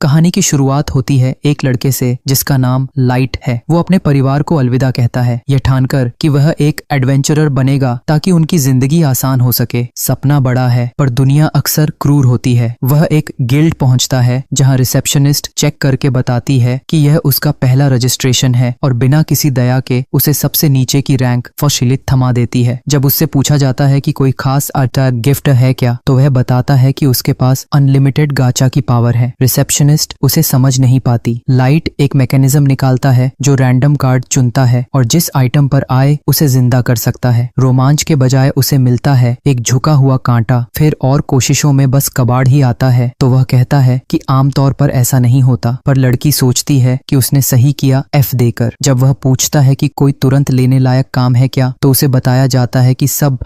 कहानी की शुरुआत होती है एक लड़के से जिसका नाम लाइट है। वो अपने परिवार को अलविदा कहता है, यह ठानकर कि वह एक एडवेंचरर बनेगा ताकि उनकी जिंदगी आसान हो सके। सपना बड़ा है पर दुनिया अक्सर क्रूर होती है। वह एक गिल्ड पहुंचता है जहां रिसेप्शनिस्ट चेक करके बताती है कि यह उसका पहला रजिस्ट्रेशन है और बिना किसी दया के उसे सबसे नीचे की रैंक फॉशिलित थमा देती है। जब उससे पूछा जाता है कि कोई खास अटैक गिफ्ट है क्या, तो वह बताता है कि उसके पास अनलिमिटेड गाचा की पावर है। रिसेप्शनिस्ट उसे समझ नहीं पाती। लाइट एक मैकेनिज्म निकालता है जो रैंडम कार्ड चुनता है और जिस आइटम पर आए उसे जिंदा कर सकता है। रोमांच के बजाय उसे मिलता है एक झुका हुआ कांटा। फिर और कोशिशों में बस कबाड़ ही आता है तो वह कहता है कि आमतौर पर ऐसा नहीं होता, पर लड़की सोचती है कि उसने सही किया एफ देकर। जब वह पूछता है कि कोई तुरंत लेने लायक काम है क्या, तो उसे बताया जाता है कि सब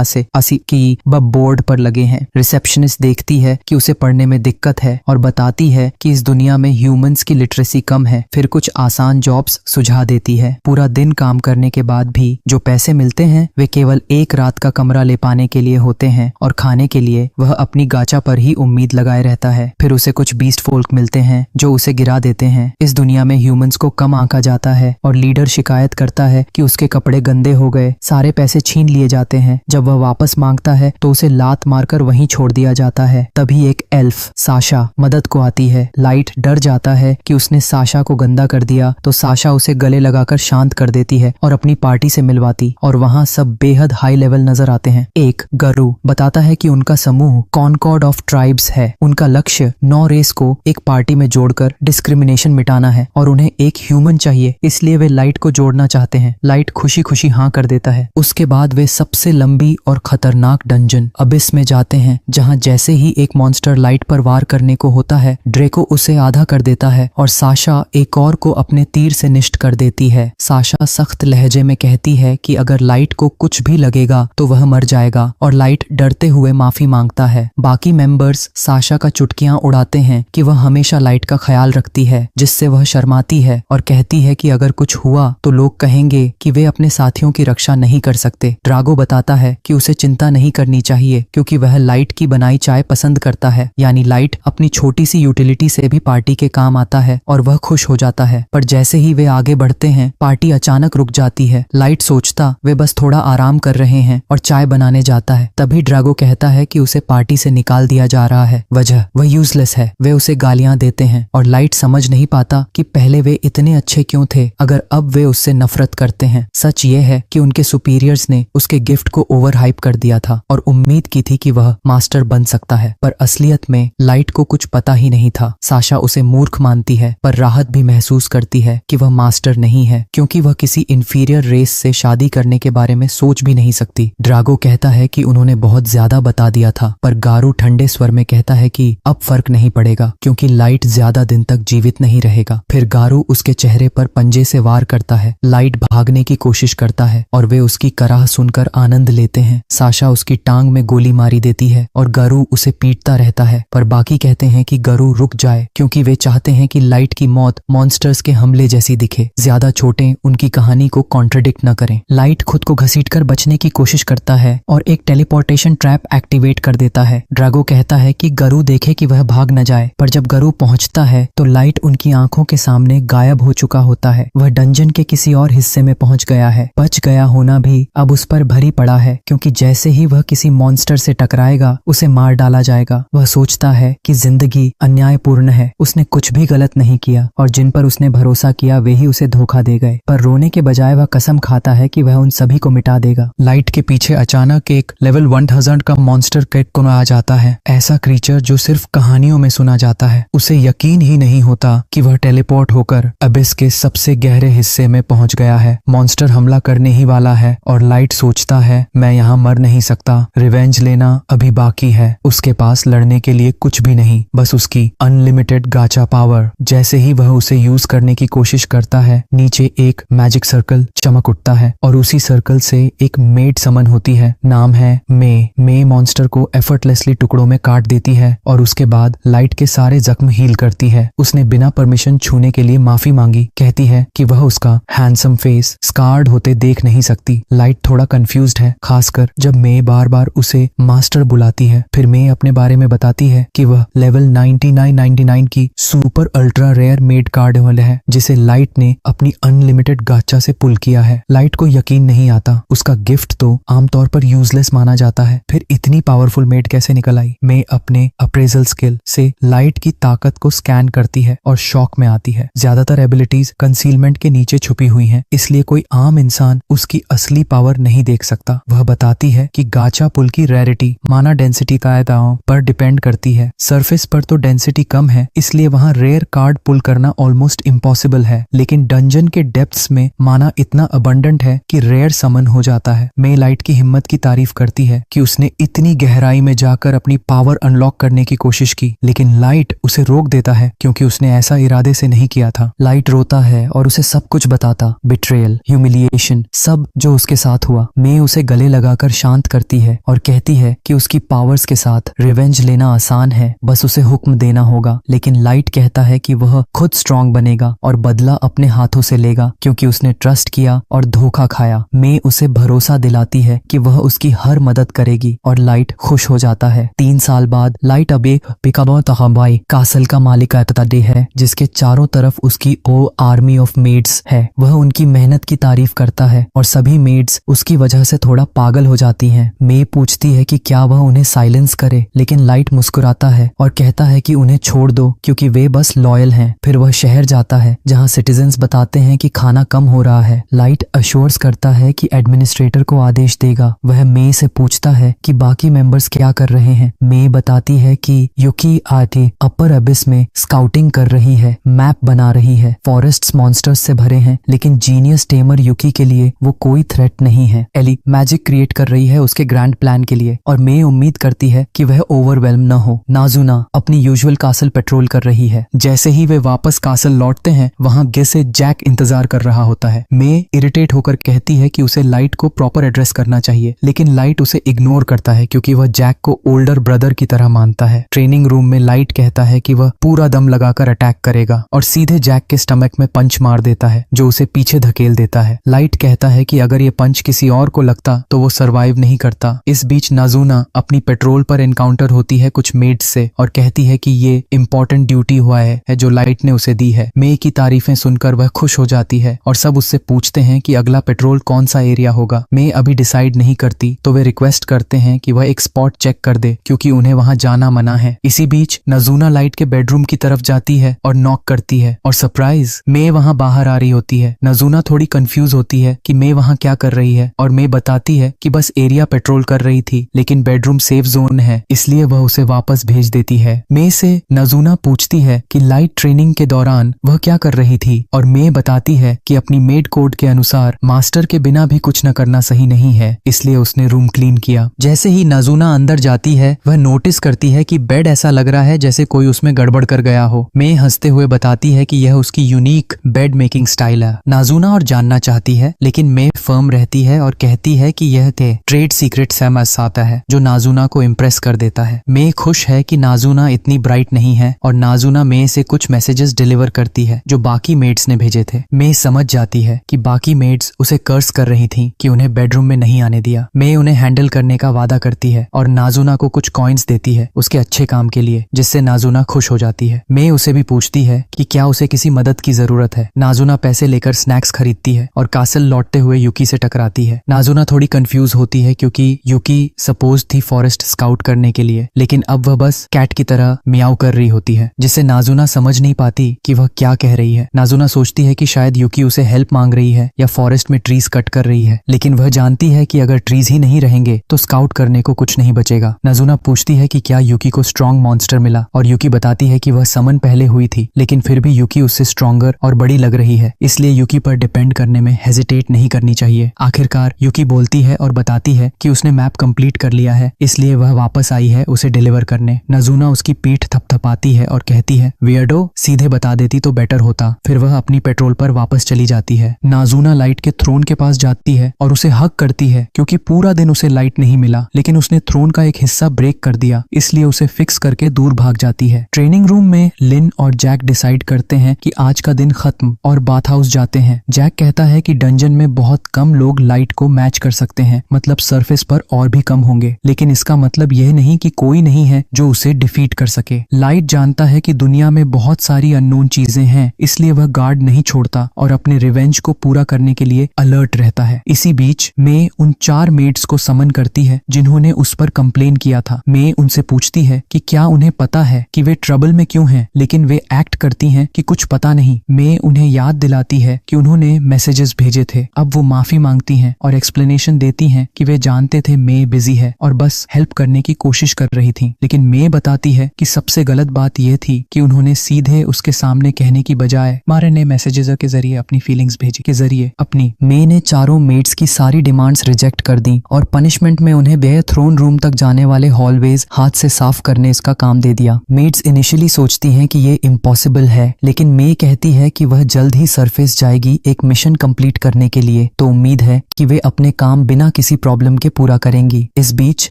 से असी की बोर्ड पर लगे हैं। रिसेप्शनिस्ट देखती है कि उसे पढ़ने में दिक्कत है और बताती है कि इस दुनिया में ह्यूमंस की लिटरेसी कम है। फिर कुछ आसान जॉब्स सुझा देती है। पूरा दिन काम करने के बाद भी जो पैसे मिलते हैं वे केवल एक रात का कमरा ले पाने के लिए होते हैं और खाने के लिए वह अपनी गाचा पर ही उम्मीद लगाए रहता है। फिर उसे कुछ बीस्ट फोल्क मिलते हैं जो उसे गिरा देते हैं। इस दुनिया में ह्यूमंस को कम आंका जाता है और लीडर शिकायत करता है कि उसके कपड़े गंदे हो गए, सारे पैसे छीन लिए जाते हैं। जब वह वापस मांगता है तो उसे लात मारकर वहीं छोड़ दिया जाता है। तभी एक एल्फ साशा मदद को आती है। लाइट डर जाता है कि उसने साशा को गंदा कर दिया तो साशा उसे गले लगाकर शांत कर देती है और अपनी पार्टी से मिलवाती, और वहां सब बेहद हाई लेवल नजर आते हैं। एक गरु बताता है कि उनका समूह कॉनकॉर्ड ऑफ ट्राइब्स है। उनका लक्ष्य 9 रेस को एक पार्टी में जोड़कर डिस्क्रिमिनेशन मिटाना है और उन्हें एक ह्यूमन चाहिए, इसलिए वे लाइट को जोड़ना चाहते हैं। लाइट खुशी खुशी हाँ कर देता है। उसके बाद वे सबसे लंबी और खतरनाक डंजन अबिस में जाते हैं, जहां जैसे ही एक मॉन्स्टर लाइट पर वार करने को होता है, ड्रेको उसे आधा कर देता है और साशा एक और को अपने तीर से निष्ठ कर देती है। साशा सख्त लहजे में कहती है कि अगर लाइट को कुछ भी लगेगा तो वह मर जाएगा, और लाइट डरते हुए माफी मांगता है। बाकी मेंबर्स साशा का चुटकियां उड़ाते हैं कि वह हमेशा लाइट का ख्याल रखती है, जिससे वह शर्माती है और कहती है कि अगर कुछ हुआ तो लोग कहेंगे कि वे अपने साथियों की रक्षा नहीं कर सकते। ड्रागो बताता है कि उसे चिंता नहीं करनी चाहिए क्योंकि वह लाइट की बनाई चाय पसंद करता है। यानी लाइट अपनी छोटी सी यूटिलिटी से भी पार्टी के काम आता है और वह खुश हो जाता है। पर जैसे ही वे आगे बढ़ते हैं पार्टी अचानक रुक जाती है। लाइट सोचता वे बस थोड़ा आराम कर रहे हैं और चाय बनाने जाता है। तभी ड्रागो कहता है कि उसे पार्टी से निकाल दिया जा रहा है, वजह वह यूजलेस है। वे उसे गालियां देते हैं और लाइट समझ नहीं पाता कि पहले वे इतने अच्छे क्यों थे अगर अब वे उससे नफरत करते हैं। सच ये है कि उनके सुपीरियर्स ने उसके गिफ्ट को ओवर हाइप कर दिया था और उम्मीद की थी कि वह मास्टर बन सकता है, पर असलियत में लाइट को कुछ पता ही नहीं था। साशा उसे मूर्ख मानती है पर राहत भी महसूस करती है कि वह मास्टर नहीं है, क्योंकि वह किसी इंफीरियर रेस से शादी करने के बारे में सोच भी नहीं सकती। ड्रागो कहता है कि उन्होंने बहुत ज्यादा बता दिया था, पर गारू ठंडे स्वर में कहता है कि अब फर्क नहीं पड़ेगा क्योंकि लाइट ज्यादा दिन तक जीवित नहीं रहेगा। फिर गारू उसके चेहरे पर पंजे से वार करता है। लाइट भागने की कोशिश करता है और वे उसकी कराह सुनकर आनंद लेते हैं। साशा उसकी टांग में गोली मारी देती है और गारू उसे पीटता रहता है, पर बाकी कहते हैं कि गारू रुक जाए क्योंकि वे चाहते हैं कि लाइट की मौत मॉन्स्टर्स के हमले जैसी दिखे, ज्यादा चोटें उनकी कहानी को कॉन्ट्रडिक्ट न करें। लाइट खुद को घसीटकर बचने की कोशिश करता है और एक टेलीपोर्टेशन ट्रैप एक्टिवेट कर देता है। ड्रागो कहता है कि गारू देखे कि वह भाग न जाए, पर जब गारू पहुंचता है तो लाइट उनकी आंखों के सामने गायब हो चुका होता है। वह डंजन के किसी और हिस्से में पहुंच गया है। बच गया होना भी अब उस पर भरी पड़ा है क्योंकि जैसे ही वह किसी मॉन्स्टर से टकराएगा उसे मार डाला जाएगा। वह सोचता है कि जिंदगी अन्यायपूर्ण है, उसने कुछ भी गलत नहीं किया और जिन पर उसने भरोसा किया वे ही उसे धोखा दे गए। पर रोने के बजाय वह कसम खाता है कि वह उन सभी को मिटा देगा। लाइट के पीछे अचानक एक लेवल 1000 का मॉन्स्टर कैट को आ जाता है। ऐसा क्रीचर जो सिर्फ कहानियों में सुना जाता है। उसे यकीन ही नहीं होता कि वह टेलीपोर्ट होकर अबिस के सबसे गहरे हिस्से में पहुंच गया है। मॉन्स्टर हमला करने ही वाला है और लाइट सोचता है मैं यहाँ मर नहीं सकता, रिवेंज लेना अभी बाकी है। उसके पास लड़ने के लिए कुछ भी नहीं, बस उसकी अनलिमिटेड गाचा पावर। जैसे ही वह उसे यूज करने की कोशिश करता है नीचे एक मैजिक सर्कल चमक उठता है और उसी सर्कल से एक मेड समन होती है। नाम है मे मॉन्स्टर को एफर्टलेसली टुकड़ों में काट देती है और उसके बाद लाइट के सारे जख्म हील करती है। उसने बिना परमिशन छूने के लिए माफी मांगी, कहती है कि वह उसका हैंडसम फेस स्कार्ड होते देख नहीं सकती। लाइट थोड़ा कंफ्यूज्ड है, खासकर जब मे बार बार उसे मास्टर बुलाती है। फिर मे अपने बारे में बताती है कि वह लेवल 90 $89.99 की super ultra rare made card है जिसे लाइट ने अपनी अनलिमिटेड गाचा से पुल किया है। लाइट को यकीन नहीं आता, उसका गिफ्ट तो आमतौर पर यूजलेस माना जाता है, फिर इतनी पावरफुल मेड कैसे निकल आई। मैं अपने अप्रेजल स्किल से लाइट की ताकत को स्कैन करती है और शॉक में आती है। ज्यादातर एबिलिटीज कंसीलमेंट के नीचे छुपी हुई हैं, इसलिए कोई आम इंसान उसकी असली पावर नहीं देख सकता। वह बताती है कि गाचा पुल की रेयरिटी माना डेंसिटी कायदाओं पर डिपेंड करती है। सरफेस पर तो डेंसिटी कम है, इसलिए वहां रेयर कार्ड पुल करना ऑलमोस्ट इम्पॉसिबल है, लेकिन डंजन के डेप्थ्स में माना इतना अबंडेंट है कि रेयर समन हो जाता है। मे लाइट की हिम्मत की तारीफ करती है कि उसने इतनी गहराई में जाकर अपनी पावर अनलॉक करने की कोशिश की, लेकिन लाइट उसे रोक देता है क्योंकि उसने ऐसा इरादे से नहीं किया था। लाइट रोता है और उसे सब कुछ बताता, बिट्रेयल, ह्यूमिलिएशन, सब जो उसके साथ हुआ। मे उसे गले लगाकर शांत करती है और कहती है कि उसकी पावर्स के साथ रिवेंज लेना आसान है, बस उसे हुक्म देना होगा। लेकिन लाइट कहता है कि वह खुद स्ट्रांग बनेगा और बदला अपने हाथों से लेगा क्योंकि उसने ट्रस्ट किया और धोखा खाया। मे उसे भरोसा दिलाती है कि वह उसकी हर मदद करेगी और लाइट खुश हो जाता है। 3 साल बाद लाइट अब एक पिकाबो तहबाई कासल का मालिक डे है जिसके चारों तरफ उसकी ओ आर्मी ऑफ मेड्स है। वह उनकी मेहनत की तारीफ करता है और सभी मेड्स उसकी वजह से थोड़ा पागल हो जाती हैं। मे पूछती है कि क्या वह उन्हें साइलेंस करे, लेकिन लाइट मुस्कुराता है और कहता है कि उन्हें छोड़ दो क्योंकि वे बस लॉयल हैं। फिर वह शहर जाता है जहां सिटीजन्स बताते हैं कि खाना कम हो रहा है। लाइट अश्योर्स करता है कि एडमिनिस्ट्रेटर को आदेश देगा। वह मे से पूछता है कि बाकी मेंबर्स क्या कर रहे हैं। मे बताती है कि युकी आगे अपर अबिस में स्काउटिंग कर रही है, मैप बना रही है। फॉरेस्ट्स मॉन्स्टर्स से भरे हैं, लेकिन जीनियस टेमर युकी के लिए वो कोई थ्रेट नहीं है। एली मैजिक क्रिएट कर रही है उसके ग्रैंड प्लान के लिए और मे उम्मीद करती है कि वह ओवरवेल्म न हो। नाजुना अपनी यूजुअल कासल पेट्रोल कर रही है। जैसे ही वे वापस कासल लौटते हैं, वहां गे से जैक इंतजार कर रहा होता है। मे इरिटेट होकर कहती है कि उसे लाइट को प्रॉपर एड्रेस करना चाहिए, लेकिन लाइट उसे इग्नोर करता है क्योंकि वह जैक को ओल्डर ब्रदर की तरह मानता है। ट्रेनिंग रूम में लाइट कहता है कि वह पूरा दम लगाकर अटैक करेगा और सीधे जैक के स्टमक में पंच मार देता है जो उसे पीछे धकेल देता है। लाइट कहता है कि अगर ये पंच किसी और को लगता तो वो सरवाइव नहीं करता। इस बीच नाजुना अपनी पेट्रोल पर एनकाउंटर होती है कुछ मेड्स से और कहती है कि ये इम्पोर्टेंट ड्यूटी हुआ है जो लाइट ने उसे दी है। मे की तारीफें सुनकर वह खुश हो जाती है और सब उससे पूछते हैं कि अगला पेट्रोल कौन सा एरिया होगा। मे अभी डिसाइड नहीं करती तो वे रिक्वेस्ट करते हैं कि वह एक स्पॉट चेक कर दे क्योंकि उन्हें वहां जाना मना है। इसी बीच नाजुना लाइट के बेडरूम की तरफ जाती है और नॉक करती है और सरप्राइज, मे वहां बाहर आ रही होती है। नाजुना थोड़ी कंफ्यूज होती है कि मे वहां क्या कर रही है और मे बताती है कि बस एरिया पेट्रोल कर रही थी, लेकिन बेडरूम सेफ जोन है इसलिए वह उसे वापस भेज देती है। मे से नाजुना पूछती है कि लाइट ट्रेनिंग के दौरान वह क्या कर रही थी और मे बताती है कि अपनी मेड कोड के अनुसार मास्टर के बिना भी कुछ न करना सही नहीं है, इसलिए उसने रूम क्लीन किया। जैसे ही नाजुना अंदर जाती है, वह नोटिस करती है कि बेड ऐसा लग रहा है जैसे कोई उसमें गड़बड़ कर गया हो। मे हंसते हुए बताती है कि यह उसकी यूनिक बेड मेकिंग स्टाइल है। नाजुना और जानना चाहती है, लेकिन मे फर्म रहती है और कहती है कि यह ट्रेड सीक्रेट समझ आता है जो नाजुना को इम्प्रेस कर देता है। मे खुश है कि नाजुना इतनी ब्राइट नहीं है और नाजुना मे से कुछ मैसेजेस डिलीवर करती है जो बाकी मेड्स ने भेजे थे। मे समझ जाती है कि बाकी मेड्स उसे कर्स कर रही थीं कि उन्हें बेडरूम में नहीं आने दिया। मे उन्हें हैंडल करने का वादा करती है और नाजुना को कुछ कॉइन्स देती है उसके अच्छे काम के लिए, जिससे नाजुना खुश हो जाती है। मे उसे भी पूछती है कि क्या उसे किसी मदद की जरूरत है। नाजुना पैसे लेकर स्नैक्स खरीदती है और कासल लौटते हुए युकी से टकराती है। नाजुना थोड़ी कंफ्यूज होती है क्योंकि युकी सपोज थी फॉरेस्ट स्काउट करने के लिए, लेकिन अब वह बस कैट की तरह मियाऊ कर रही होती है, जिससे नाजुना समझ नहीं पाती कि वह क्या कह रही है। नाजुना सोचती है कि शायद युकी उसे हेल्प मांग रही है या फॉरेस्ट में ट्रीज कट कर रही है, लेकिन वह जानती है कि अगर ट्रीज ही नहीं रहेंगे तो स्काउट करने को कुछ नहीं बचेगा। नाजुना पूछती है कि क्या युकी को स्ट्रॉन्ग मॉन्स्टर मिला और युकी बताती है कि वह समन पहले हुई थी, लेकिन फिर भी युकी उससे स्ट्रॉन्गर और बड़ी लग रही है, इसलिए युकी पर डिपेंड करने में हेजिटेट नहीं करनी चाहिए। आखिरकार युकी बोलती है और बताती है कि उसने मैप कंप्लीट कर लिया है, इसलिए वह वापस आई है उसे डिलीवर करने। नाजुना उसकी पीठ थपथपाती है और कहती है, वियर्डो, सीधे बता देती तो बेटर होता। फिर वह अपनी पेट्रोल पर वापस चली जाती है। नाजुना लाइट के थ्रोन के पास जाती है और उसे हक करती है क्योंकि पूरा दिन उसे लाइट नहीं मिला, लेकिन उसने थ्रोन का एक हिस्सा ब्रेक कर दिया, इसलिए उसे फिक्स करके दूर भाग जाती है। ट्रेनिंग रूम में लिन और जैक डिसाइड करते हैं कि आज का दिन खत्म और बाथ हाउस जाते हैं। जैक कहता है कि डंजन में बहुत कम लोग लाइट को मैच कर सकते हैं, मतलब सरफेस पर और भी कम होंगे, लेकिन इसका मतलब यह नहीं कि कोई नहीं है जो उसे डिफीट कर सके। सके। लाइट जानता है कि दुनिया में बहुत सारी अननोन चीजें हैं, इसलिए वह गार्ड नहीं छोड़ता और अपने रिवेंज को पूरा करने के लिए अलर्ट रहता है। इसी बीच मे उन 4 मेड्स को समन करती है जिन्होंने उस पर कंप्लेन किया था। मे उनसे पूछती है कि क्या उन्हें पता है कि वे ट्रबल में क्यों हैं, लेकिन वे एक्ट करती हैं कि कुछ पता नहीं। मे उन्हें याद दिलाती है कि उन्होंने मैसेजेस भेजे थे। अब वो माफी मांगती हैं और एक्सप्लेनेशन देती हैं कि वे जानते थे मे बिजी है और बस हेल्प करने की कोशिश कर रही थी। लेकिन मे बताती है कि सबसे गलत बात यह थी कि उन्होंने सीधे उसके सामने कहने की बजाय मारे ने मैसेजेस के जरिए अपनी फीलिंग्स भेजी के जरिए अपनी। मे ने चारों मेड्स की सारी डिमांड्स रिजेक्ट कर दी और पनिशमेंट में उन्हें बेयर थ्रोन रूम तक जाने वाले हॉलवेज हाथ से साफ करने इसका काम दे दिया। मेड्स इनिशियली सोचती हैं कि ये इम्पॉसिबल है, लेकिन मे कहती है कि वह जल्द ही सरफेस जाएगी एक मिशन कंप्लीट करने के लिए, तो उम्मीद है कि वे अपने काम बिना किसी प्रॉब्लम के पूरा करेंगी। इस बीच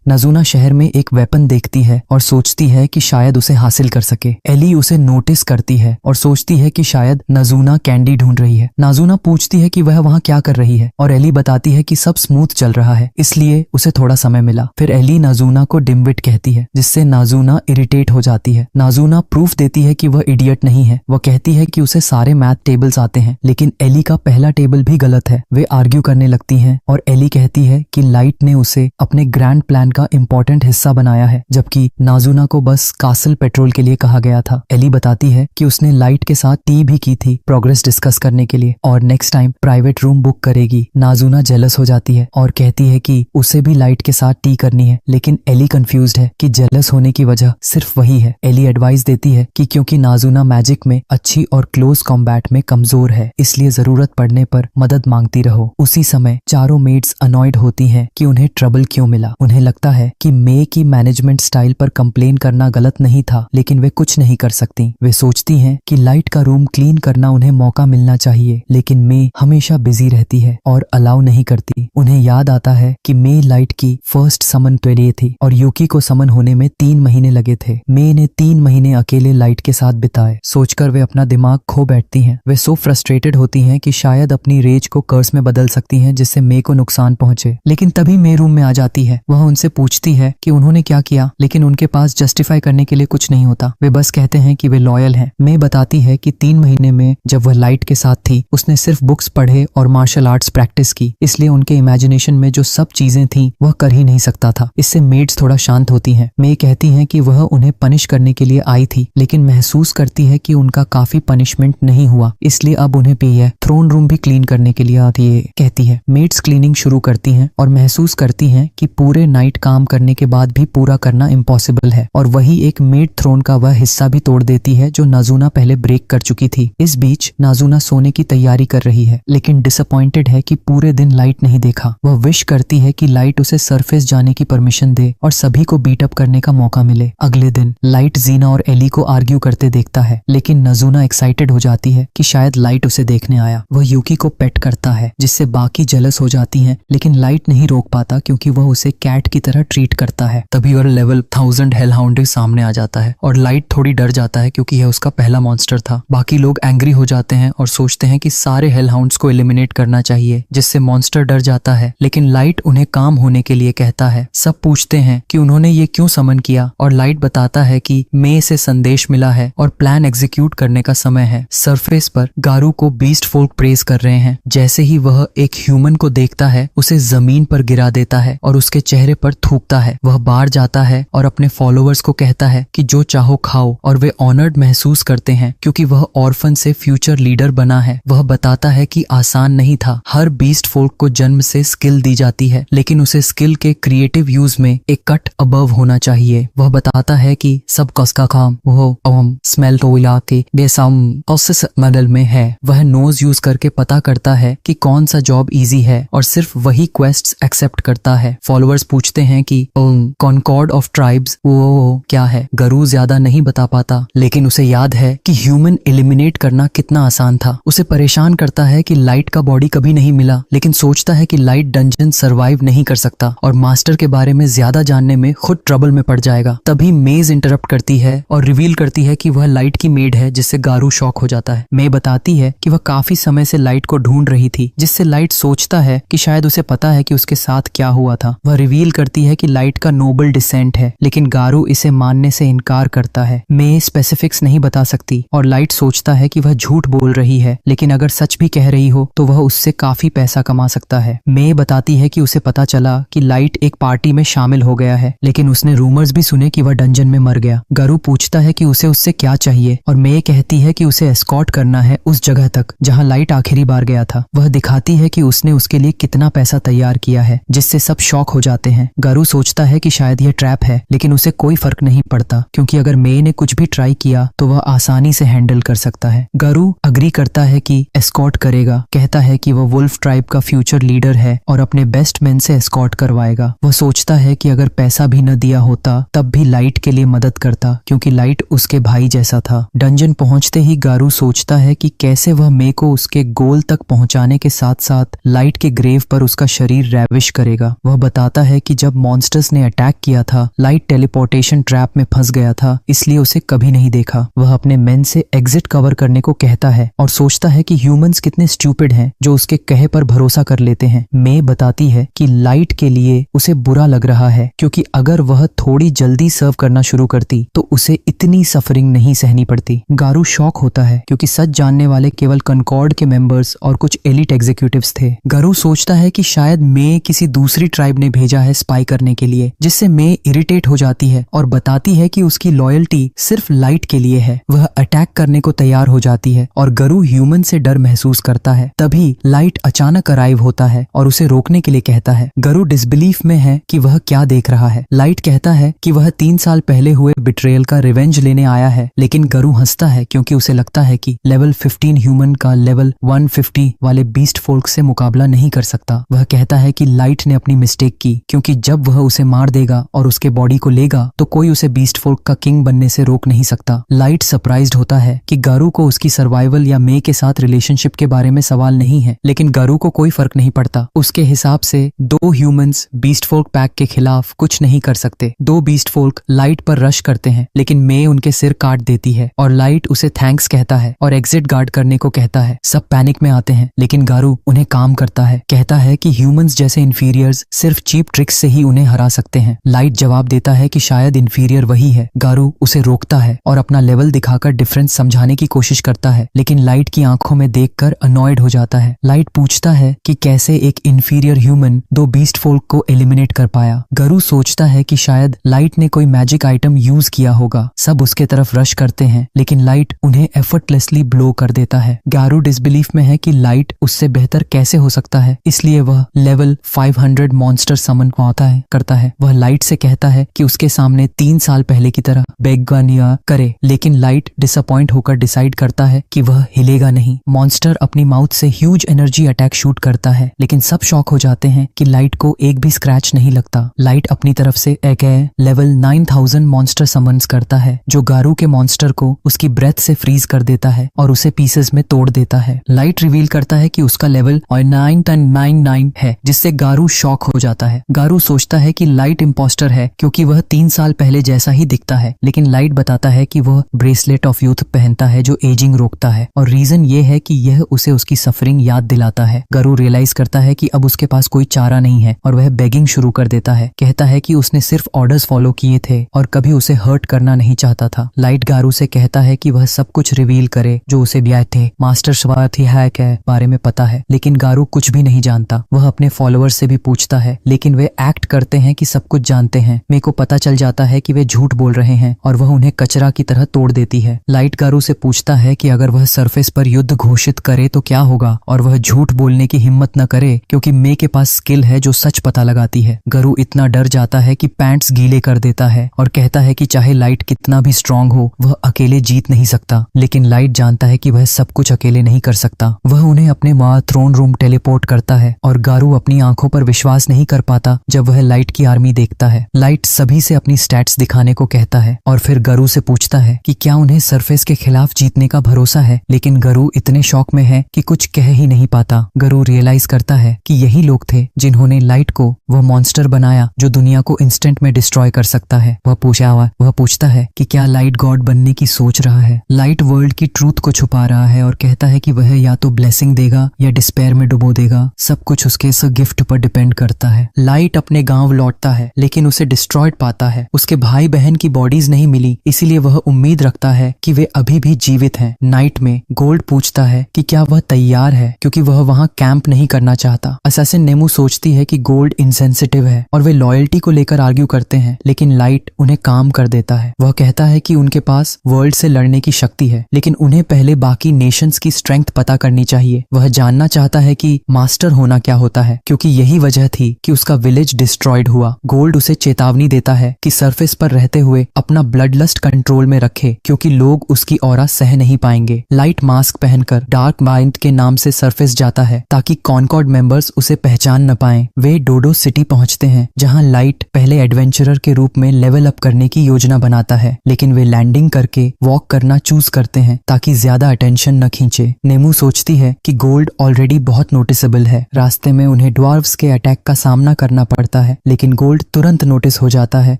नाजुना शहर में एक वेपन देखती है और सोचती है कि शायद उसे हासिल कर सके। एली उसे नोटिस करती है और सोचती है कि शायद नाजुना कैंडी ढूंढ रही है। नाजुना पूछती है कि वह वहाँ क्या कर रही है और एली बताती है कि सब स्मूथ चल रहा है, इसलिए उसे थोड़ा समय मिला। फिर एली नाजुना को डिम्विट कहती है, जिससे नाजुना इरिटेट हो जाती है। नाजुना प्रूफ देती है कि वह इडियट नहीं है। वह कहती है कि उसे सारे मैथ टेबल्स आते हैं, लेकिन एली का पहला टेबल भी गलत है। वे आर्ग्यू करने लगती हैं और एली कहती है कि लाइट ने उसे अपने ग्रैंड प्लान का इम्पोर्टेंट हिस्सा बनाया है, जबकि नाजुना को बस कासल पेट्रोल के लिए कहा गया था। एली बताती है कि उसने लाइट के साथ टी भी की थी प्रोग्रेस डिस्कस करने के लिए और next time private room book करेगी। नाजुना जेलस हो जाती है और कहती है कि उसे भी लाइट के साथ टी करनी है, लेकिन एली कंफ्यूज्ड है कि जेलस होने की वजह सिर्फ वही है। एली एडवाइस देती है कि क्योंकि नाजुना मैजिक में अच्छी और क्लोज कॉम्बैट में कमजोर है, इसलिए जरूरत पड़ने पर मदद मांगती रहो। उसी समय चारों मेड्स अनॉयड होती हैं कि उन्हें ट्रबल क्यों मिला। उन्हें लगता है कि मे की मैनेजमेंट स्टाइल पर कंप्लेन करना गलत नहीं था, लेकिन वे कुछ नहीं कर सकती। वे सोचती हैं कि लाइट का रूम क्लीन करना उन्हें मौका मिलना चाहिए, लेकिन मे हमेशा बिजी रहती है और अलाउ नहीं करती। उन्हें याद आता है कि मे लाइट की फर्स्ट समन तो ये थी और यूकी को समन होने में 3 महीने लगे थे। मे ने 3 महीने अकेले लाइट के साथ बिताए। सोचकर वे अपना दिमाग खो बैठती हैं। वे सो फ्रस्ट्रेटेड होती हैं कि शायद अपनी रेज को कर्स में बदल सकती हैं, जिससे मे को नुकसान पहुंचे। लेकिन तभी मे रूम में आ जाती है। वह उनसे पूछती है कि उन्होंने क्या किया, लेकिन उनके पास जस्टिफाई करने के लिए कुछ नहीं होता। वे बस कहते हैं कि वे लॉयल हैं। मे बताती है कि 3 महीने में जब वह लाइट के साथ थी, उसने सिर्फ बुक्स पढ़े और मार्शल आर्ट्स प्रैक्टिस की, इसलिए उनके इमेजिनेशन में जो सब चीजें थीं वह कर ही नहीं सकता था। इससे मेड्स थोड़ा शांत होती हैं। मे कहती हैं कि वह उन्हें पनिश करने के लिए आई थी, लेकिन महसूस करती है कि उनका काफी पनिशमेंट नहीं हुआ, इसलिए अब उन्हें पे है थ्रोन रूम भी क्लीन करने के लिए आती है। कहती है मेड्स क्लीनिंग शुरू करती हैं और महसूस करती हैं कि पूरे नाइट काम करने के बाद भी पूरा करना इम्पॉसिबल है, और वही एक मेड थ्रोन का वह हिस्सा भी तोड़ देती है जो नाजुना पहले ब्रेक कर चुकी थी। इस बीच नाजुना सोने की तैयारी कर रही है, लेकिन डिसअपॉइंटेड है कि पूरे दिन लाइट नहीं देखा। वह विश करती है कि लाइट उसे सरफेस जाने की परमिशन दे और सभी को बीट अप करने का मौका मिले। अगले दिन लाइट जीना और एली को आर्ग्यू करते देखता है, लेकिन नाजुना एक्साइटेड हो जाती है कि शायद लाइट उसे देखने आया। वह यूकी को पेट करता है, जिससे बाकी जेलस हो जाती हैं, लेकिन लाइट नहीं रोक पाता क्योंकि वह उसे कैट की तरह ट्रीट करता है। तभी और लेवल 1000 हेलहाउंड सामने आ जाता है और लाइट थोड़ी डर जाता है क्योंकि यह उसका पहला मॉन्स्टर था। बाकी लोग एंग्री हो जाते हैं और सोचते हैं कि सारे हेलहाउंड्स को एलिमिनेट करना चाहिए, जिससे मॉन्स्टर डर जाता है, लेकिन लाइट उन्हें काम होने के लिए कहता है। सब पूछते हैं कि उन्होंने ये क्यों समन किया और लाइट बताता है कि मे से संदेश मिला है और प्लान एग्जीक्यूट करने का समय है। सरफेस पर गारू को बीस्ट फोल्क प्रेज कर रहे हैं। जैसे ही वह एक ह्यूमन को देखता है, उसे जमीन पर गिरा देता है और उसके चेहरे पर थूकता है। वह बाहर जाता है और अपने फॉलोअर्स को कहता है कि जो चाहो खाओ, और वे ऑनर्ड महसूस करते हैं क्योंकि वह ऑर्फन से फ्यूचर लीडर बना है। वह बताता है कि आसान नहीं था। हर बीस्ट फोल्क को जन्म से स्किल दी जाती है, लेकिन उसे स्किल के क्रिएटिव यूज में एक कट अबव होना चाहिए। वह बताता है कि सब कसका काम वो स्मेल तो इलाके बेसम कॉसिस मॉडल में है। वह नोज यूज करके पता करता है कि कौन सा जॉब इजी है और सिर्फ वही क्वेस्ट्स एक्सेप्ट करता है। फॉलोअर्स पूछते हैं कि कॉनकॉर्ड ऑफ ट्राइब्स वो क्या है। गरू ज्यादा नहीं बता पाता, लेकिन उसे याद है कि ह्यूमन एलिमिनेट करना कितना आसान था। उसे परेशान करता है कि लाइट का बॉडी कभी नहीं मिला, लेकिन सोचता है कि लाइट डंजन सरवाइव नहीं कर सकता और मास्टर के बारे में ज्यादा जानने में खुद ट्रबल में पड़ जाएगा। तभी मेज इंटरप्ट करती है और रिवील करती है कि वह लाइट की मेड है, जिससे गारू शॉक हो जाता है। मे बताती है कि वह काफी समय से लाइट को ढूंढ रही थी, जिससे लाइट सोचता है कि शायद उसे पता है कि उसके साथ क्या हुआ था। वह रिवील करती है कि लाइट का नोबल डिसेंट है, लेकिन गारू इसे मानने से इनकार करता है। मे स्पेसिफिक्स नहीं बता सकती और लाइट सोचता है कि वह झूठ बोल रही है, लेकिन अगर सच भी कह रही हो तो वह उससे काफी पैसा कमा सकता है। मे बताती है कि उसे पता चला कि लाइट एक पार्टी में शामिल हो गया है, लेकिन उसने रूमर्स भी सुने कि वह डंजन में मर गया। गारू पूछता है कि उसे उससे क्या चाहिए और मे कहती है कि उसे एस्कॉर्ट करना है उस जगह तक जहां लाइट आखिरी बार गया था। वह दिखाती है कि उसने उसके लिए कितना पैसा तैयार किया है, जिससे सब शॉक हो जाते हैं। गारू सोचता है कि शायद यह ट्रैप है, लेकिन उसे कोई फर्क नहीं पड़ता क्योंकि अगर मे ने कुछ भी ट्राई किया तो वह आसानी से हैंडल कर सकता है। गारू अग्री करता है कि एस्कॉर्ट करेगा, कहता है कि वह वुल्फ ट्राइब का फ्यूचर लीडर है और अपने बेस्ट मैन से एस्कॉर्ट करवाएगा। वह सोचता है कि अगर पैसा भी न दिया होता तब भी लाइट के लिए मदद करता क्योंकि लाइट उसके भाई जैसा था। डंजन पहुंचते ही गारू सोचता है कि कैसे वह मे को उसके गोल तक पहुंचाने के साथ साथ लाइट के ग्रेव पर उसका शरीर रैविश करेगा। वह बताता है कि जब मॉन्स्टर्स ने अटैक किया था, लाइट टेलीपोर्टेशन ट्रैप में फंस गया था, इसलिए उसे कभी नहीं देखा। वह अपने मेन से एग्जिट कवर करने को कहता है और सोचता है कि ह्यूमंस कितने स्टूपिड हैं जो उसके कहे पर भरोसा कर लेते हैं। मे बताती है कि लाइट के लिए उसे बुरा लग रहा है क्योंकि अगर वह थोड़ी जल्दी सर्व करना शुरू करती तो उसे इतनी सफरिंग नहीं सहनी पड़ती। गारू शॉक होता है क्योंकि सच जानने वाले केवल कनकॉर्ड के मेंबर्स और कुछ एलिट एग्जीक्यूटिव्स थे। गारू सोचता है कि शायद मे किसी दूसरी ट्राइब ने भेजा है स्पाई करने के लिए, जिससे मे इरिटेट हो जाती है और बताती है कि उसकी लॉयल्टी सिर्फ लाइट के लिए है। वह अटैक करने को तैयार हो जाती है और गारू ह्यूमन से डर महसूस करता है। तभी लाइट अचानक अराइव होता है और उसे रोकने के लिए कहता है। गारू डिसबिलीफ में है कि वह क्या देख रहा है। लाइट कहता है कि वह 3 साल पहले हुए बिट्रेयल का रिवेंज लेने आया है, लेकिन गारू हंसता है क्योंकि उसे लगता है कि लेवल 15 ह्यूमन का लेवल 150 वाले बीस्ट फोल्क से मुकाबला नहीं कर सकता। वह कहता है कि लाइट ने अपनी मिस्टेक की क्योंकि जब वह उसे मार देगा और उसके बॉडी को लेगा तो कोई उसे बीस्ट फोल्क का किंग बनने से रोक नहीं सकता। लाइट सरप्राइज्ड होता है कि गारू को उसकी सर्वाइवल या मे के साथ रिलेशनशिप के बारे में सवाल नहीं है, लेकिन गारू को कोई फर्क नहीं पड़ता। उसके हिसाब से 2 ह्यूमंस बीस्ट फोल्क पैक के खिलाफ कुछ नहीं कर सकते। 2 बीस्ट फोल्क लाइट पर रश करते हैं, लेकिन मे उनके सिर काट देती है और लाइट उसे थैंक्स कहता है और एग्जिट गार्ड करने को कहता है। सब पैनिक में आते हैं, लेकिन गारू उन्हें काम करता है, कहता है कि ह्यूमंस जैसे इन्फीरियर्स सिर्फ चीप ट्रिक्स से ही उन्हें हरा सकते हैं। लाइट जवाब देता है कि शायद इन्फीरियर वही है। गारू उसे रोकता है और अपना लेवल दिखाकर डिफरेंस समझाने की कोशिश करता है, लेकिन लाइट की आंखों में देखकर अनॉयड हो जाता है। लाइट पूछता है कि कैसे एक इन्फीरियर ह्यूमन 2 बीस्ट फोल्क को एलिमिनेट कर पाया। गारू सोचता है कि शायद लाइट ने कोई मैजिक आइटम यूज किया होगा। सब उसके तरफ रश करते हैं, लेकिन लाइट उन्हें एफर्टलेसली ब्लो कर देता है। गारू डिसबिलीफ में है कि लाइट उससे बेहतर कैसे हो सकता है, इसलिए वह लेवल 500 मॉन्स्टर समन करता है। वह लाइट से कहता है कि उसके सामने 3 साल पहले की तरह बेगानिया करे, लेकिन लाइट डिसअपॉइंट होकर डिसाइड करता है कि वह हिलेगा नहीं। मॉन्स्टर अपनी माउथ से ह्यूज एनर्जी अटैक शूट करता है, लेकिन सब शॉक हो जाते हैं कि लाइट को एक भी स्क्रैच नहीं लगता। लाइट अपनी तरफ से एक लेवल 9000 मॉन्स्टर समन्स करता है, जो गारू के मॉन्स्टर को उसकी ब्रेथ से फ्रीज कर देता है और उसे पीसेस में तोड़ देता है। लाइट रिवील करता है कि उसका लेवल 999 है, जिससे गारू शॉक हो जाता है। गारू सोचता है कि लाइट इम्पोस्टर है क्योंकि वह 3 साल पहले जैसा ही दिखता है, लेकिन लाइट बताता है कि वह ब्रेसलेट ऑफ यूथ पहनता है जो एजिंग रोकता है और रीजन ये है कि यह उसे उसकी सफरिंग याद दिलाता है। गारू रियलाइज करता है कि अब उसके पास कोई चारा नहीं है और वह बेगिंग शुरू कर देता है। कहता है कि उसने सिर्फ ऑर्डर्स फॉलो किए थे और कभी उसे हर्ट करना नहीं चाहता था। लाइट गारू से कहता है कि वह सब कुछ रिवील करे जो उसे ब्याह थे मास्टर स्वार्थी है के बारे में पता है, लेकिन गारू कुछ भी नहीं जानता। वह अपने फॉलोअर्स से भी पूछता है, लेकिन वे एक्ट करते हैं कि सब कुछ जानते हैं। मे को पता चल जाता है कि वे झूठ बोल रहे हैं और वह उन्हें कचरा की तरह तोड़ देती है। लाइट गारू से पूछता है कि अगर वह सरफेस पर युद्ध घोषित करे तो क्या होगा, और वह झूठ बोलने की हिम्मत न करे क्योंकि मे के पास स्किल है जो सच पता लगाती है। गारू इतना डर जाता है कि पैंट्स गीले कर देता है और कहता है कि चाहे लाइट कितना भी स्ट्रांग हो, वह अकेले जीत नहीं सकता। लेकिन लाइट जानता है कि वह सब कुछ अकेले नहीं कर सकता। वह उन्हें अपने थ्रोन रूम टेलीपोर्ट करता है और गारू अपनी आंखों पर विश्वास नहीं कर पाता जब वह लाइट की आर्मी देखता है। लाइट सभी से अपनी स्टैट्स दिखाने को कहता है और फिर गारू से पूछता है कि क्या उन्हें सरफेस के खिलाफ जीतने का भरोसा है, लेकिन गारू इतने शॉक में है कि कुछ कह ही नहीं पाता। गारू रियलाइज करता है कि यही लोग थे जिन्होंने लाइट को वह मॉन्स्टर बनाया जो दुनिया को इंस्टेंट में डिस्ट्रॉय कर सकता है। वह पूछता है कि क्या लाइट गॉड बनने की सोच रहा है। लाइट वर्ल्ड की ट्रूथ को छुपा रहा है और कहता है कि वह या तो ब्लेसिंग देगा या डिस्पेयर में डुबो देगा। सब कुछ उसके इस गिफ्ट पर डिपेंड करता है। लाइट अपने गांव लौटता है, लेकिन उसे डिस्ट्रॉयड पाता है। उसके भाई बहन उनकी बॉडीज नहीं मिली, इसीलिए वह उम्मीद रखता है कि वे अभी भी जीवित हैं। नाइट में गोल्ड पूछता है कि क्या वह तैयार है, क्योंकि वह वहां कैंप नहीं करना चाहता। असैसिन नेमू सोचती है कि गोल्ड इनसेंसिटिव है और वे लॉयल्टी को लेकर आर्ग्यू करते हैं, लेकिन लाइट उन्हें काम कर देता है। वह कहता है कि उनके पास वर्ल्ड से लड़ने की शक्ति है, लेकिन उन्हें पहले बाकी नेशंस की स्ट्रेंथ पता करनी चाहिए। वह जानना चाहता है कि मास्टर होना क्या होता है, क्योंकि यही वजह थी कि उसका विलेज डिस्ट्रॉयड हुआ। गोल्ड उसे चेतावनी देता है कि सरफेस पर रहते हुए अपना ब्लड लस्ट कंट्रोल में रखे, क्योंकि लोग उसकी ऑरा सह नहीं पाएंगे। लाइट मास्क पहनकर डार्क माइंड के नाम से सरफेस जाता है ताकि कॉनकॉर्ड मेंबर्स उसे पहचान न पाएं। वे डोडो सिटी पहुंचते हैं, जहां लाइट पहले एडवेंचरर के रूप में लेवल अप करने की योजना बनाता है, लेकिन वे लैंडिंग करके वॉक करना चूज करते हैं ताकि ज्यादा अटेंशन न खींचे। नेमू सोचती है कि गोल्ड ऑलरेडी बहुत नोटिसेबल है। रास्ते में उन्हें ड्वार्व्स के अटैक का सामना करना पड़ता है, लेकिन गोल्ड तुरंत नोटिस हो जाता है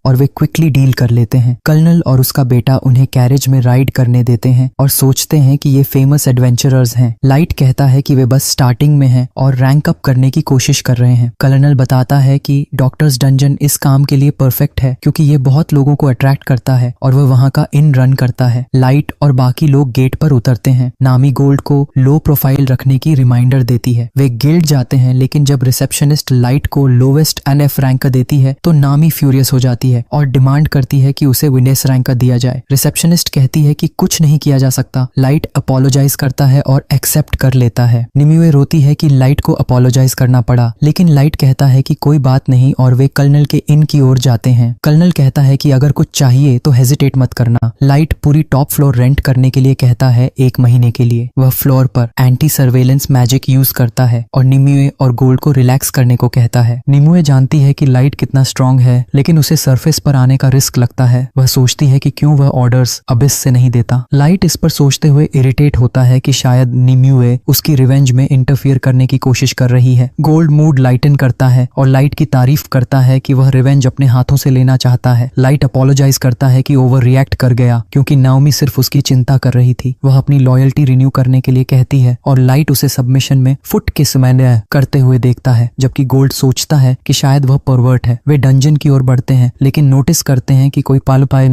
और वे क्विकली डील कर लेते हैं। कर्नल और उसका बेटा उन्हें कैरेज में राइड करने देते हैं और सोचते हैं कि ये फेमस एडवेंचरर्स हैं। लाइट कहता है कि वे बस स्टार्टिंग में हैं और रैंक अप करने की कोशिश कर रहे हैं। कर्नल बताता है कि डॉक्टर्स डंजन इस काम के लिए परफेक्ट है, क्योंकि ये बहुत लोगों को अट्रैक्ट करता है और वह वहां का इन रन करता है। लाइट और बाकी लोग गेट पर उतरते हैं। नामी गोल्ड को लो प्रोफाइल रखने की रिमाइंडर देती है। वे गिल्ड जाते हैं, लेकिन जब रिसेप्शनिस्ट लाइट को लोवेस्ट NF रैंक का देती है तो नामी फ्यूरियस हो जाती है और डिमांड करती है कि उसे विनेस रैंक का दिया जाए। रिसेप्शनिस्ट कहती है कि कुछ नहीं किया जा सकता। लाइट अपोलोजाइज करता है और एक्सेप्ट कर लेता है। निम्यूए रोती है कि लाइट को अपोलोजाइज करना पड़ा, लेकिन लाइट कहता है कि कोई बात नहीं और वे कर्नल के इन की ओर जाते हैं। कर्नल कहता है कि अगर कुछ चाहिए तो हेजिटेट मत करना। लाइट पूरी टॉप फ्लोर रेंट करने के लिए कहता है 1 महीने के लिए। वह फ्लोर पर एंटी सर्वेलेंस मैजिक यूज करता है और निम्यूए और गोल्ड को रिलैक्स करने को कहता है। निम्यूए जानती है कि लाइट कितना स्ट्रांग है, लेकिन उसे सरफेस पर आने का रिस्क लगता है। वह सोचती है कि क्यों वह ऑर्डर्स अबिस से नहीं देता। लाइट इस पर सोचते हुए इरिटेट होता है कि शायद निम्यूए उसकी रिवेंज में इंटरफियर करने की कोशिश कर रही है। गोल्ड मूड लाइटन करता है और लाइट की तारीफ करता है कि वह रिवेंज अपने हाथों से लेना चाहता है। लाइट अपोलोजाइज करता है कि ओवर रिएक्ट कर गया, क्योंकि नाओमी सिर्फ उसकी चिंता कर रही थी। वह अपनी लॉयल्टी रिन्यू करने के लिए कहती है और लाइट उसे सबमिशन में फुट किस मैंने करते हुए देखता है, जबकि गोल्ड सोचता है कि शायद वह परवर्ट है। वे डंजन की ओर बढ़ते हैं, लेकिन नोटिस करते हैं कि कोई पालपाए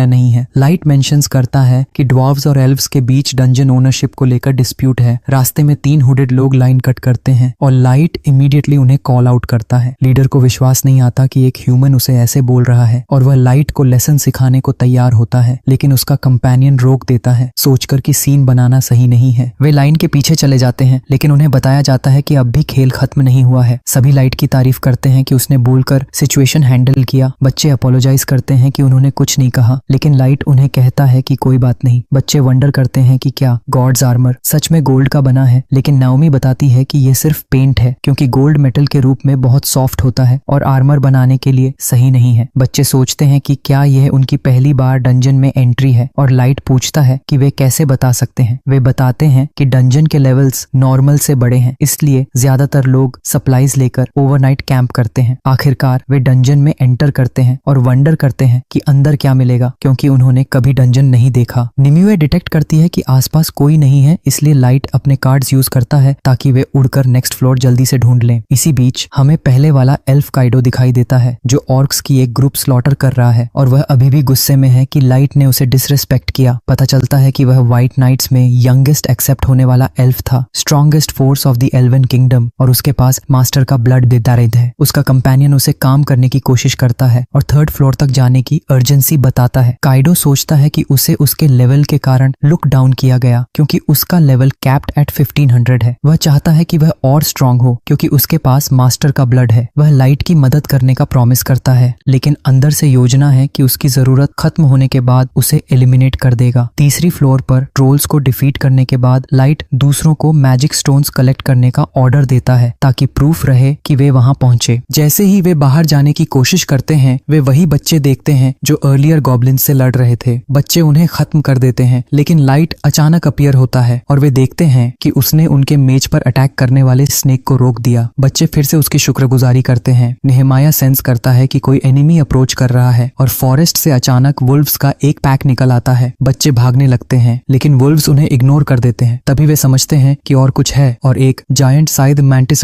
नहीं है। लाइट मेंशंस करता है कि ड्वार्व्स और एल्व्स के बीच डंजन ओनरशिप को लेकर डिस्प्यूट है। रास्ते में 3 हुडेड लोग लाइन कट करते हैं और लाइट इमीडिएटली उन्हें कॉल आउट करता है। लीडर को विश्वास नहीं आता कि एक ह्यूमन उसे ऐसे बोल रहा है और वह लाइट को लेसन सिखाने को तैयार होता है, लेकिन उसका कंपेनियन रोक देता है, सोचकर कि सीन बनाना सही नहीं है। वे लाइन के पीछे चले जाते हैं, लेकिन उन्हें बताया जाता है कि अब भी खेल खत्म नहीं हुआ है। सभी लाइट की तारीफ करते हैं कि उसने बोलकर सिचुएशन हैंडल किया। बच्चे अपोलोजाइज करते हैं कि उन्होंने कुछ नहीं कहा, लेकिन लाइट उन्हें कहता है कि कोई बात नहीं। बच्चे वंडर करते हैं कि क्या गॉड्स आर्मर सच में गोल्ड का बना है, लेकिन नाओमी बताती है कि यह सिर्फ पेंट है, क्योंकि गोल्ड मेटल के रूप में बहुत सॉफ्ट होता है और आर्मर बनाने के लिए सही नहीं है। बच्चे सोचते हैं कि क्या यह उनकी पहली बार डंजन में एंट्री है और लाइट पूछता है कि वे कैसे बता सकते हैं। वे बताते हैं कि डंजन के लेवल्स नॉर्मल से बड़े हैं, इसलिए ज्यादातर लोग सप्लाईज लेकर ओवरनाइट कैंप करते हैं। आखिरकार वे डंजन में एंटर करते हैं और वंडर करते हैं कि अंदर क्या मिलेगा, क्योंकि उन्होंने कभी डंजन नहीं देखा। निम्यूए डिटेक्ट करती है कि आसपास कोई नहीं है, इसलिए लाइट अपने कार्ड्स यूज करता है ताकि वे उड़कर नेक्स्ट फ्लोर जल्दी से ढूंढ लें। इसी बीच हमें पहले वाला एल्फ काइडो दिखाई देता है, जो ऑर्क्स की एक ग्रुप स्लॉटर कर रहा है और वह अभी भी गुस्से में है कि लाइट ने उसे डिसरिस्पेक्ट किया। पता चलता है कि वह व्हाइट नाइट्स में यंगेस्ट एक्सेप्ट होने वाला एल्फ था, strongest force of the L1 kingdom, और उसके पास मास्टर का ब्लड दारिद है। उसका कंपेनियन उसे काम करने की कोशिश करता है और 3rd फ्लोर तक जाने की अर्जेंसी बताता है। काइडो सोचता है कि उसे उसके लेवल के कारण लुक डाउन किया गया, क्योंकि उसका लेवल कैप्ड एट 1500 है। वह चाहता है कि वह और स्ट्रांग हो, क्योंकि उसके पास मास्टर का ब्लड है। वह लाइट की मदद करने का प्रॉमिस करता है, लेकिन अंदर से योजना है कि उसकी जरूरत खत्म होने के बाद उसे एलिमिनेट कर देगा। 3री फ्लोर पर ट्रोल्स को डिफीट करने के बाद लाइट दूसरों को मैजिक स्टोन्स कलेक्ट करने का ऑर्डर देता है ताकि प्रूफ रहे कि वे वहां पहुंचे। जैसे ही वे बाहर जाने की कोशिश करते हैं, वे वही बच्चे देखते हैं जो अर्लियर गॉब्लिन से लड़ रहे थे। बच्चे उन्हें खत्म कर देते हैं, लेकिन लाइट अचानक अपीयर होता है और वे देखते हैं कि उसने उनके मेज पर अटैक करने वाले स्नेक को रोक दिया। बच्चे फिर से उसकी शुक्रगुजारी करते हैं। नेहमाया सेंस करता है कि कोई एनिमी अप्रोच कर रहा है और फॉरेस्ट से अचानक वुल्व्स का एक पैक निकल आता है। बच्चे भागने लगते हैं, लेकिन वुल्व्स उन्हें इग्नोर कर देते हैं। तभी वे समझते हैं कि और कुछ है और एक जायंट साइद मैंटिस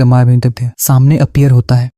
सामने अपीयर होता है।